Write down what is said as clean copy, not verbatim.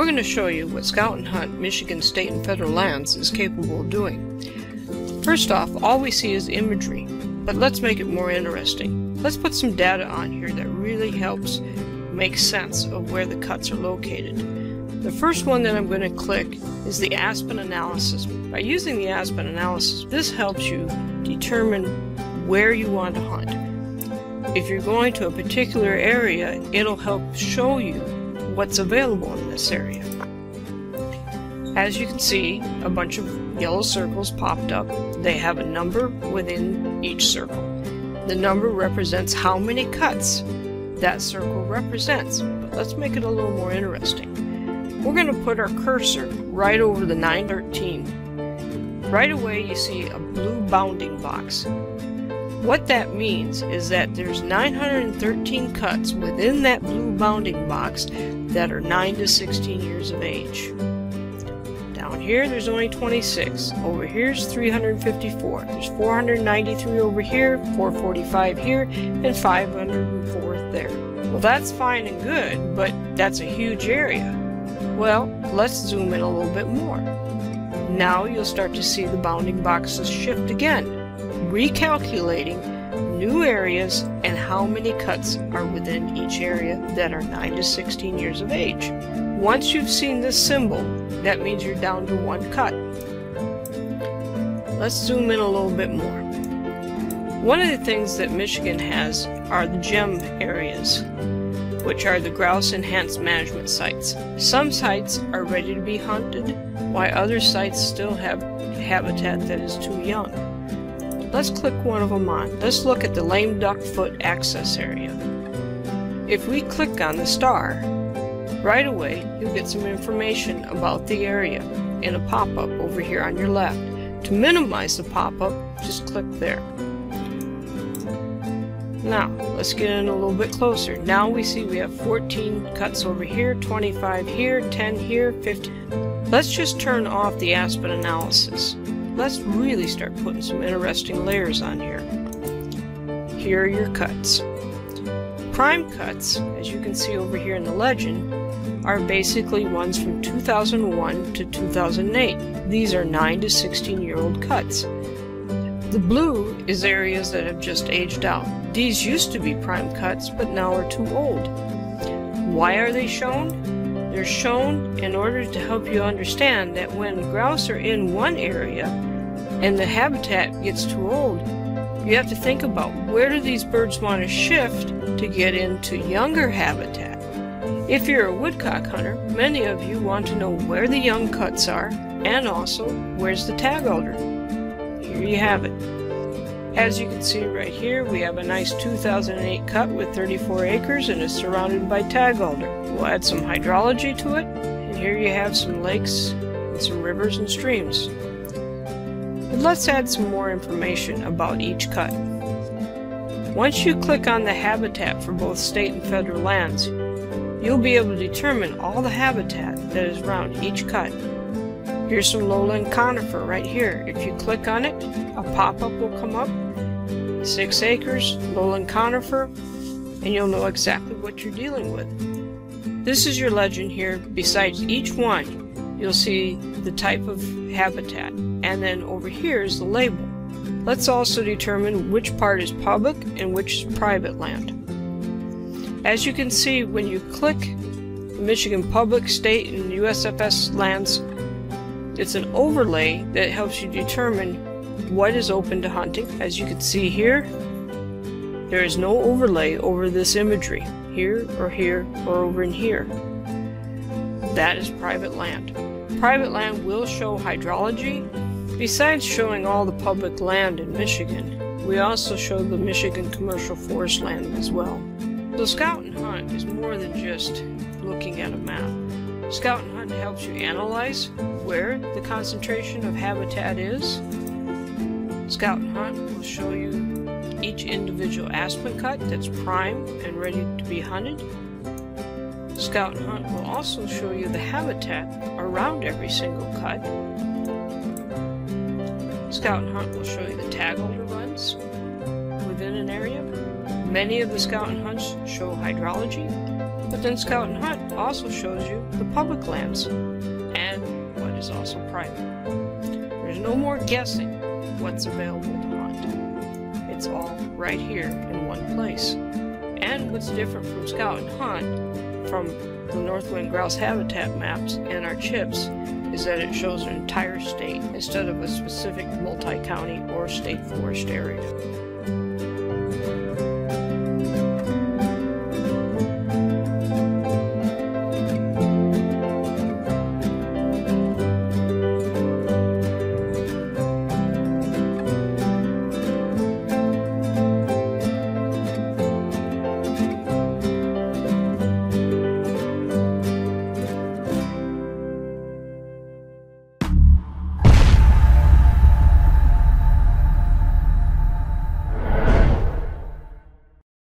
going to show you what Scout and Hunt Michigan State and Federal Lands is capable of doing. First off, all we see is imagery, but let's make it more interesting. Let's put some data on here that really helps make sense of where the cuts are located. The first one that I'm going to click is the Aspen Analysis. By using the Aspen Analysis, this helps you determine where you want to hunt. If you're going to a particular area, it'll help show you what's available in this area. As you can see, a bunch of yellow circles popped up. They have a number within each circle. The number represents how many cuts that circle represents. But let's make it a little more interesting. We're going to put our cursor right over the 913. Right away you see a blue bounding box. What that means is that there's 913 cuts within that blue bounding box that are 9 to 16 years of age. Down here there's only 26. Over here's 354. There's 493 over here, 445 here, and 504 there. Well, that's fine and good, but that's a huge area. Well, let's zoom in a little bit more. Now you'll start to see the bounding boxes shift again, recalculating new areas and how many cuts are within each area that are 9 to 16 years of age. Once you've seen this symbol, that means you're down to one cut. Let's zoom in a little bit more. One of the things that Michigan has are the GEM areas, which are the Grouse Enhanced Management Sites. Some sites are ready to be hunted, while other sites still have habitat that is too young. Let's click one of them on. Let's look at the lame duck foot access area. If we click on the star, right away you'll get some information about the area in a pop-up over here on your left. To minimize the pop-up, just click there. Now, let's get in a little bit closer. Now we see we have 14 cuts over here, 25 here, 10 here, 15. Let's just turn off the Aspen Analysis. Let's really start putting some interesting layers on here. Here are your cuts. Prime cuts, as you can see over here in the legend, are basically ones from 2001 to 2008. These are 9 to 16-year-old cuts. The blue is areas that have just aged out. These used to be prime cuts, but now are too old. Why are they shown? They're shown in order to help you understand that when grouse are in one area and the habitat gets too old, you have to think about where do these birds want to shift to get into younger habitat. If you're a woodcock hunter, many of you want to know where the young cuts are and also where's the tag alder. Here you have it. As you can see right here, we have a nice 2008 cut with 34 acres and is surrounded by tag alder. We'll add some hydrology to it, and here you have some lakes and some rivers and streams. But let's add some more information about each cut. Once you click on the habitat for both state and federal lands, you'll be able to determine all the habitat that is around each cut. Here's some lowland conifer right here. If you click on it, a pop-up will come up, 6 acres, lowland conifer, and you'll know exactly what you're dealing with. This is your legend here. Besides each one, you'll see the type of habitat, and then over here is the label. Let's also determine which part is public and which is private land. As you can see, when you click Michigan Public, State, and USFS lands, it's an overlay that helps you determine what is open to hunting. As you can see here, there is no overlay over this imagery, here or over in here. That is private land. Private land will show hydrology. Besides showing all the public land in Michigan, we also show the Michigan commercial forest land as well. So Scout and Hunt is more than just looking at a map. Scout and Hunt helps you analyze where the concentration of habitat is. Scout and Hunt will show you each individual aspen cut that's prime and ready to be hunted. Scout and Hunt will also show you the habitat around every single cut. Scout and Hunt will show you the tag alder runs within an area. Many of the Scout and Hunts show hydrology. But then Scout and Hunt also shows you the public lands and what is also private. There's no more guessing what's available to hunt. It's all right here in one place. And what's different from Scout and Hunt from the Northwind Grouse habitat maps and our chips is that it shows an entire state instead of a specific multi-county or state forest area.